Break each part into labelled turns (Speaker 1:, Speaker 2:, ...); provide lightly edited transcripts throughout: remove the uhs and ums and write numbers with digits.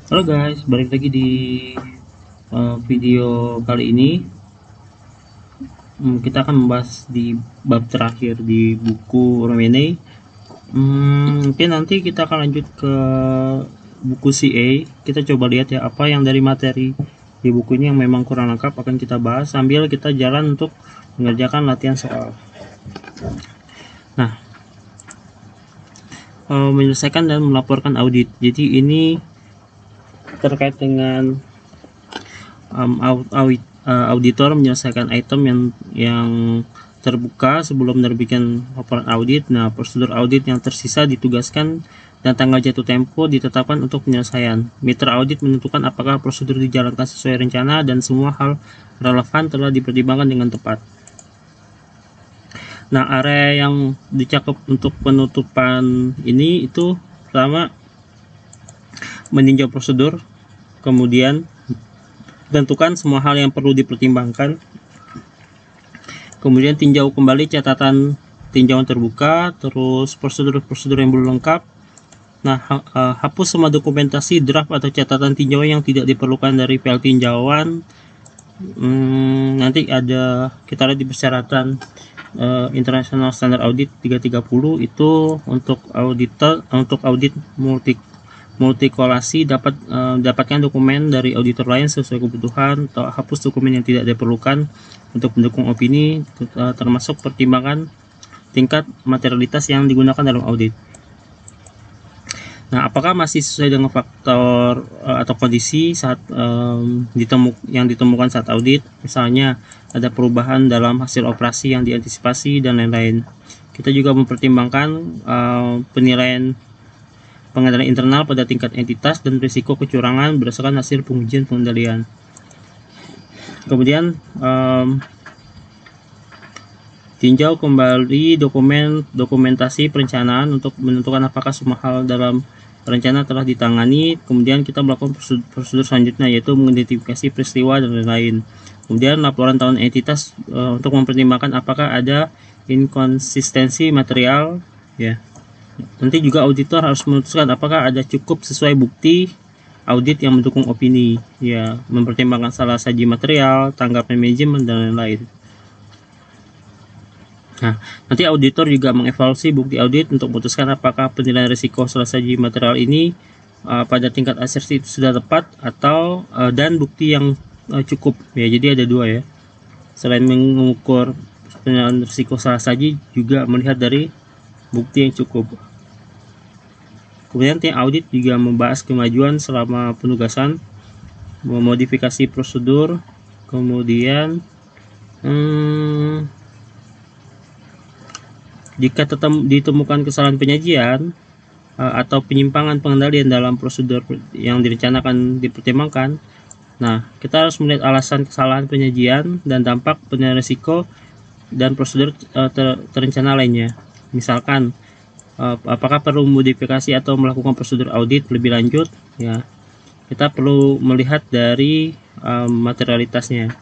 Speaker 1: Halo guys, balik lagi di video kali ini. Kita akan membahas di bab terakhir di buku Romene. Mungkin nanti kita akan lanjut ke buku CA. Kita coba lihat ya apa yang dari materi di buku ini yang memang kurang lengkap akan kita bahas sambil kita jalan untuk mengerjakan latihan soal. Nah, menyelesaikan dan melaporkan audit. Jadi ini terkait dengan auditor menyelesaikan item yang terbuka sebelum menerbitkan laporan audit. Nah, prosedur audit yang tersisa ditugaskan dan tanggal jatuh tempo ditetapkan untuk penyelesaian. Mitra audit menentukan apakah prosedur dijalankan sesuai rencana dan semua hal relevan telah dipertimbangkan dengan tepat. Nah, area yang dicakup untuk penutupan ini itu pertama meninjau prosedur, kemudian tentukan semua hal yang perlu dipertimbangkan, kemudian tinjau kembali catatan tinjauan terbuka, terus prosedur-prosedur yang belum lengkap. Nah, hapus semua dokumentasi draft atau catatan tinjauan yang tidak diperlukan dari file tinjauan. Nanti ada kita lihat di persyaratan International Standard Audit 330 itu untuk audit multikolasi dapatkan dokumen dari auditor lain sesuai kebutuhan atau hapus dokumen yang tidak diperlukan untuk mendukung opini, termasuk pertimbangan tingkat materialitas yang digunakan dalam audit. Nah, apakah masih sesuai dengan faktor atau kondisi saat yang ditemukan saat audit, misalnya ada perubahan dalam hasil operasi yang diantisipasi dan lain-lain. Kita juga mempertimbangkan penilaian pengendalian internal pada tingkat entitas dan risiko kecurangan berdasarkan hasil pengujian pengendalian. Kemudian tinjau kembali dokumentasi perencanaan untuk menentukan apakah semua hal dalam rencana telah ditangani. Kemudian kita melakukan prosedur selanjutnya, yaitu mengidentifikasi peristiwa dan lain-lain. Kemudian laporan tahunan entitas untuk mempertimbangkan apakah ada inkonsistensi material, ya. Nanti juga auditor harus memutuskan apakah ada cukup sesuai bukti audit yang mendukung opini, ya, mempertimbangkan salah saji material, tanggapan manajemen dan lain-lain. Nah, nanti auditor juga mengevaluasi bukti audit untuk memutuskan apakah penilaian risiko salah saji material ini pada tingkat asersi itu sudah tepat atau dan bukti yang cukup, ya. Jadi ada dua, ya. Selain mengukur penilaian risiko salah saji, juga melihat dari bukti yang cukup. Kemudian tim audit juga membahas kemajuan selama penugasan, memodifikasi prosedur, kemudian jika ditemukan kesalahan penyajian atau penyimpangan pengendalian dalam prosedur yang direncanakan dipertimbangkan, nah, kita harus melihat alasan kesalahan penyajian dan dampak penilaian risiko dan prosedur terencana lainnya. Misalkan, apakah perlu modifikasi atau melakukan prosedur audit lebih lanjut, ya. Kita perlu melihat dari materialitasnya.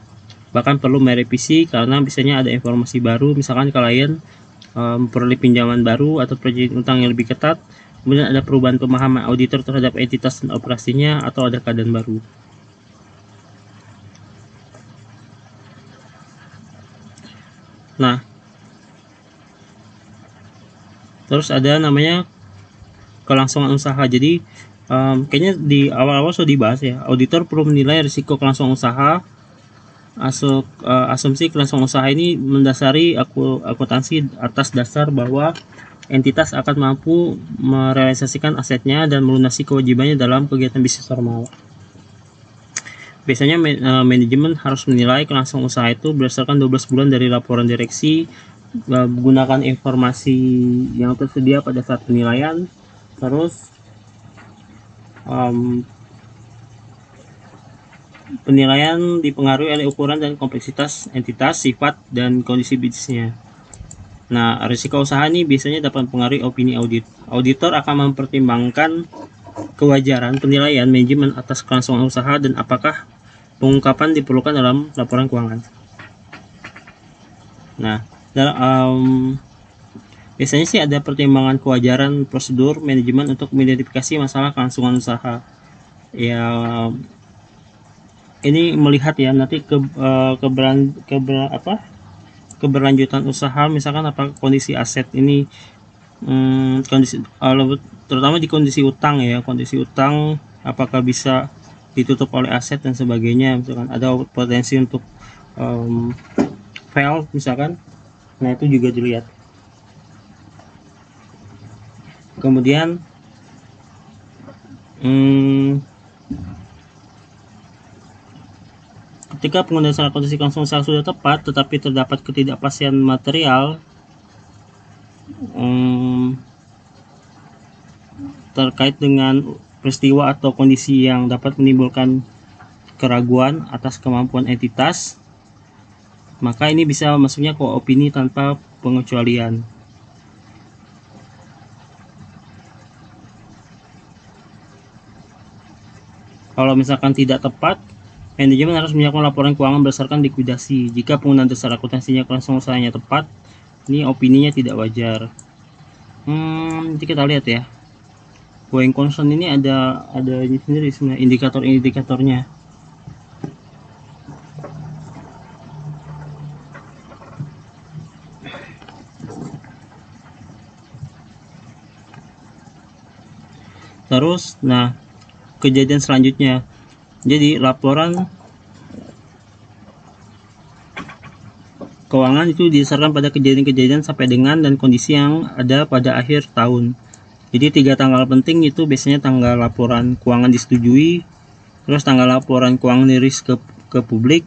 Speaker 1: Bahkan perlu merevisi karena biasanya ada informasi baru, misalkan klien memperoleh pinjaman baru atau perjanjian utang yang lebih ketat, kemudian ada perubahan pemahaman auditor terhadap entitas dan operasinya, atau ada keadaan baru. Nah, terus ada namanya kelangsungan usaha. Jadi kayaknya di awal-awal sudah dibahas, ya. Auditor perlu menilai risiko kelangsungan usaha. Asumsi kelangsungan usaha ini mendasari akuntansi atas dasar bahwa entitas akan mampu merealisasikan asetnya dan melunasi kewajibannya dalam kegiatan bisnis normal. Biasanya manajemen harus menilai kelangsungan usaha itu berdasarkan 12 bulan dari laporan direksi, menggunakan informasi yang tersedia pada saat penilaian. Terus penilaian dipengaruhi oleh ukuran dan kompleksitas entitas, sifat, dan kondisi bisnisnya. Nah, risiko usaha ini biasanya dapat mempengaruhi opini audit. Auditor akan mempertimbangkan kewajaran penilaian manajemen atas kelangsungan usaha dan apakah pengungkapan diperlukan dalam laporan keuangan. Nah, biasanya sih ada pertimbangan kewajaran prosedur manajemen untuk mengidentifikasi masalah kelangsungan usaha. ya ini melihat ya nanti keberlanjutan usaha, misalkan apa kondisi aset ini, kondisi terutama di kondisi utang ya, kondisi utang apakah bisa ditutup oleh aset dan sebagainya, misalkan ada potensi untuk fail misalkan. Nah itu juga dilihat. Kemudian ketika penggunaan salah kondisi konvensional sudah tepat tetapi terdapat ketidakpastian material terkait dengan peristiwa atau kondisi yang dapat menimbulkan keraguan atas kemampuan entitas, maka ini bisa masuknya ke opini tanpa pengecualian. Kalau misalkan tidak tepat, manajemen harus menyiapkan laporan keuangan berdasarkan likuidasi. Jika penggunaan dasar akuntansinya langsung usahanya tepat, ini opininya tidak wajar. Nanti kita lihat ya. Going concern ini ada ini sendiri sebenarnya, indikatornya. Terus, nah kejadian selanjutnya, jadi laporan keuangan itu didasarkan pada kejadian-kejadian sampai dengan dan kondisi yang ada pada akhir tahun. Jadi 3 tanggal penting itu biasanya tanggal laporan keuangan disetujui, terus tanggal laporan keuangan dirilis ke publik.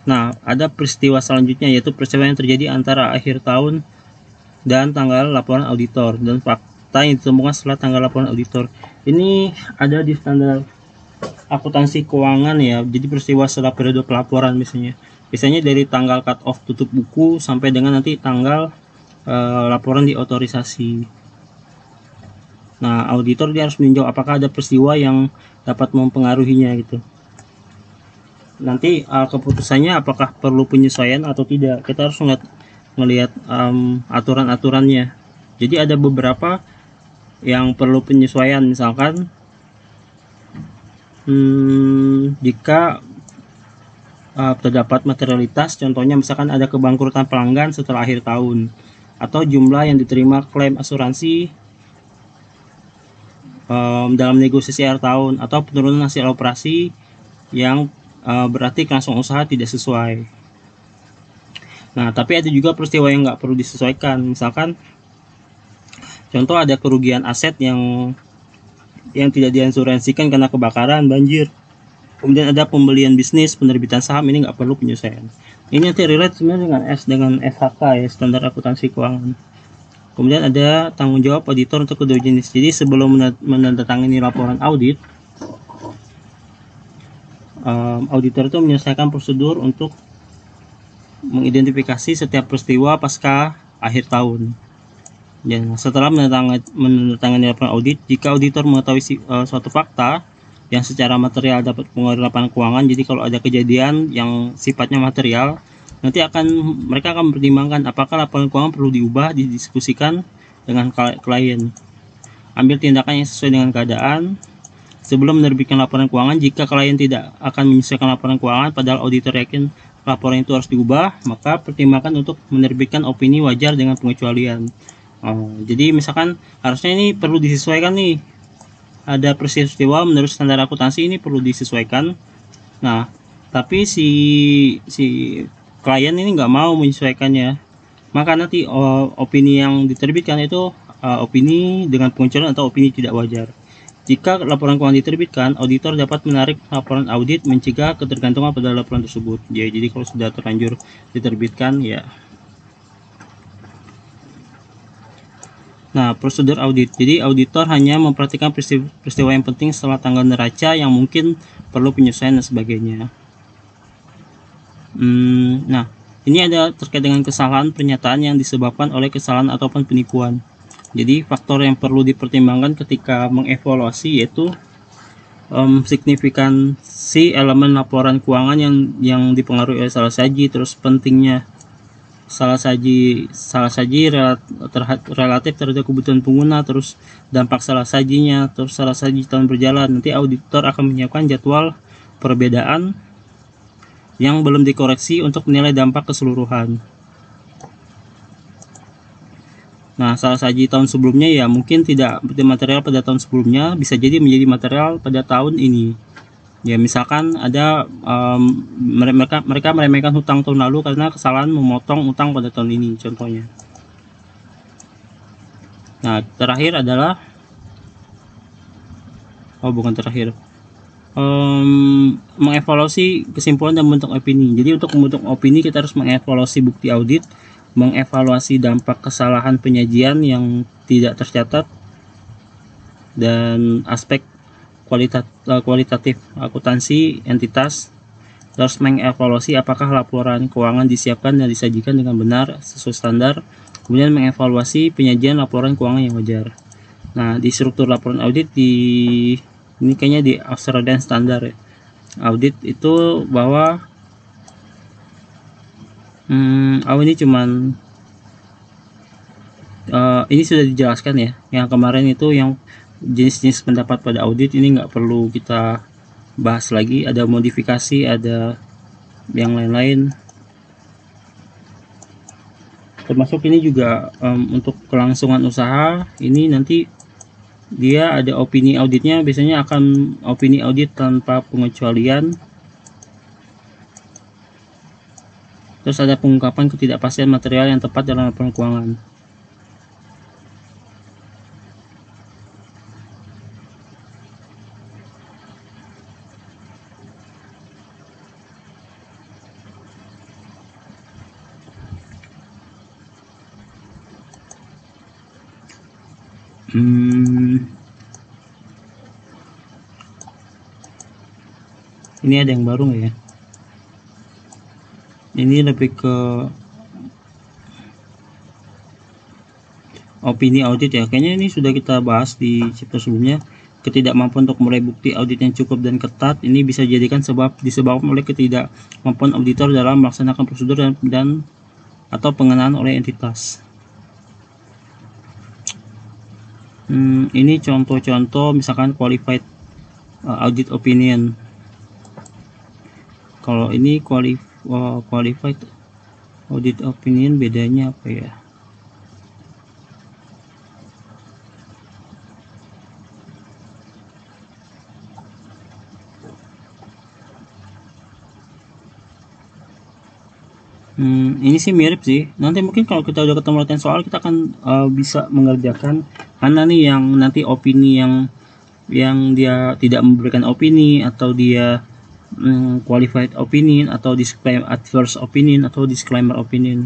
Speaker 1: Nah ada peristiwa selanjutnya, yaitu peristiwa yang terjadi antara akhir tahun dan tanggal laporan auditor, dan fakta yang ditemukan setelah tanggal laporan auditor. Ini ada di standar akuntansi keuangan ya. Jadi peristiwa setelah periode pelaporan biasanya dari tanggal cut off tutup buku sampai dengan nanti tanggal laporan diotorisasi. Nah auditor dia harus meninjau apakah ada peristiwa yang dapat mempengaruhinya gitu. Nanti keputusannya apakah perlu penyesuaian atau tidak, kita harus melihat aturan-aturannya. Jadi ada beberapa yang perlu penyesuaian, misalkan jika terdapat materialitas, contohnya misalkan ada kebangkrutan pelanggan setelah akhir tahun, atau jumlah yang diterima klaim asuransi dalam negosiasi akhir tahun, atau penurunan hasil operasi yang berarti langsung usaha tidak sesuai. Nah tapi ada juga peristiwa yang nggak perlu disesuaikan, misalkan contoh ada kerugian aset yang tidak diasuransikan karena kebakaran, banjir. Kemudian ada pembelian bisnis, penerbitan saham, ini nggak perlu penyesuaian. Ini nanti relate sebenarnya dengan SHK ya, standar akuntansi keuangan. Kemudian ada tanggung jawab auditor untuk kedua jenis. Jadi sebelum menandatangani laporan audit, auditor itu menyelesaikan prosedur untuk mengidentifikasi setiap peristiwa pasca akhir tahun. Dan setelah menandatangani laporan audit, jika auditor mengetahui suatu fakta yang secara material dapat mempengaruhi laporan keuangan, jadi kalau ada kejadian yang sifatnya material, nanti mereka akan mempertimbangkan apakah laporan keuangan perlu diubah, didiskusikan dengan klien. Ambil tindakan yang sesuai dengan keadaan sebelum menerbitkan laporan keuangan. Jika klien tidak akan menyesuaikan laporan keuangan padahal auditor yakin laporan itu harus diubah, maka pertimbangkan untuk menerbitkan opini wajar dengan pengecualian. Jadi misalkan harusnya ini perlu disesuaikan nih, ada peristiwa menurut standar akuntansi ini perlu disesuaikan. Nah tapi si klien ini nggak mau menyesuaikannya, maka nanti opini yang diterbitkan itu opini dengan pengecualian atau opini tidak wajar. Jika laporan keuangan diterbitkan, auditor dapat menarik laporan audit, mencegah ketergantungan pada laporan tersebut. Jadi kalau sudah terlanjur diterbitkan ya. Nah, prosedur audit. Jadi auditor hanya memperhatikan peristiwa yang penting setelah tanggal neraca yang mungkin perlu penyesuaian dan sebagainya. Nah, ini ada terkait dengan kesalahan pernyataan yang disebabkan oleh kesalahan ataupun penipuan. Jadi faktor yang perlu dipertimbangkan ketika mengevaluasi yaitu signifikansi elemen laporan keuangan yang dipengaruhi oleh salah saji, terus pentingnya salah saji relatif terhadap kebutuhan pengguna, terus dampak salah sajinya, terus salah saji tahun berjalan. Nanti auditor akan menyiapkan jadwal perbedaan yang belum dikoreksi untuk menilai dampak keseluruhan. Nah, salah saji tahun sebelumnya ya mungkin tidak material pada tahun sebelumnya, bisa jadi menjadi material pada tahun ini. Ya misalkan ada mereka meremehkan hutang tahun lalu karena kesalahan memotong utang pada tahun ini contohnya. Nah, terakhir adalah mengevaluasi kesimpulan dan membentuk opini. Jadi untuk membentuk opini kita harus mengevaluasi bukti audit, mengevaluasi dampak kesalahan penyajian yang tidak tercatat, dan aspek kualitatif akuntansi entitas. Terus mengevaluasi apakah laporan keuangan disiapkan dan disajikan dengan benar sesuai standar. Kemudian mengevaluasi penyajian laporan keuangan yang wajar. Nah, di struktur laporan audit ini kayaknya di Australian standar ya. Audit itu bahwa ini cuman ini sudah dijelaskan ya. Yang kemarin itu yang jenis-jenis pendapat pada audit ini nggak perlu kita bahas lagi. Ada modifikasi, ada yang lain-lain. Termasuk ini juga untuk kelangsungan usaha. Ini nanti dia ada opini auditnya, biasanya akan opini audit tanpa pengecualian. Terus ada pengungkapan ketidakpastian material yang tepat dalam laporan keuangan. Ini ada yang baru nggak ya? Ini lebih ke opini audit ya. Kayaknya ini sudah kita bahas di chapter sebelumnya. Ketidakmampuan untuk meraih bukti audit yang cukup dan ketat ini bisa dijadikan disebabkan oleh ketidakmampuan auditor dalam melaksanakan prosedur dan atau pengenaan oleh entitas. Ini contoh-contoh misalkan qualified audit opinion. Kalau ini qualified audit opinion bedanya apa ya? Ini sih mirip sih. Nanti mungkin kalau kita udah ketemu latihan soal kita akan bisa mengerjakan. Karena nih yang nanti opini yang dia tidak memberikan opini, atau dia qualified opinion, atau disclaimer adverse opinion, atau disclaimer opinion.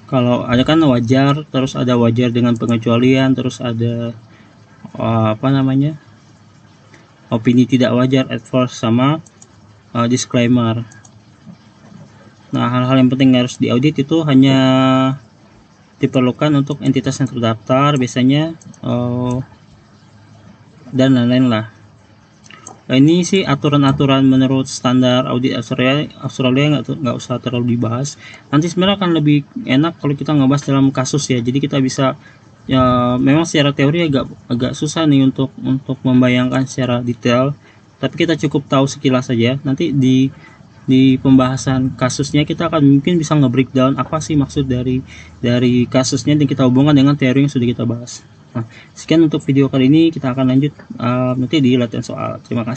Speaker 1: Kalau ada kan wajar, terus ada wajar dengan pengecualian, terus ada opini tidak wajar, adverse, sama disclaimer. Nah, hal-hal yang penting harus diaudit itu hanya diperlukan untuk entitas yang terdaftar biasanya, dan lain-lain lah. Nah, ini sih aturan-aturan menurut standar audit Australia nggak usah terlalu dibahas. Nanti sebenarnya akan lebih enak kalau kita ngebahas dalam kasus ya. Jadi kita bisa ya, memang secara teori agak susah nih untuk membayangkan secara detail. Tapi kita cukup tahu sekilas saja. Nanti di pembahasan kasusnya kita akan mungkin bisa nge-breakdown apa sih maksud dari kasusnya, dan kita hubungkan dengan teori yang sudah kita bahas. Nah, sekian untuk video kali ini. Kita akan lanjut nanti di latihan soal. Terima kasih.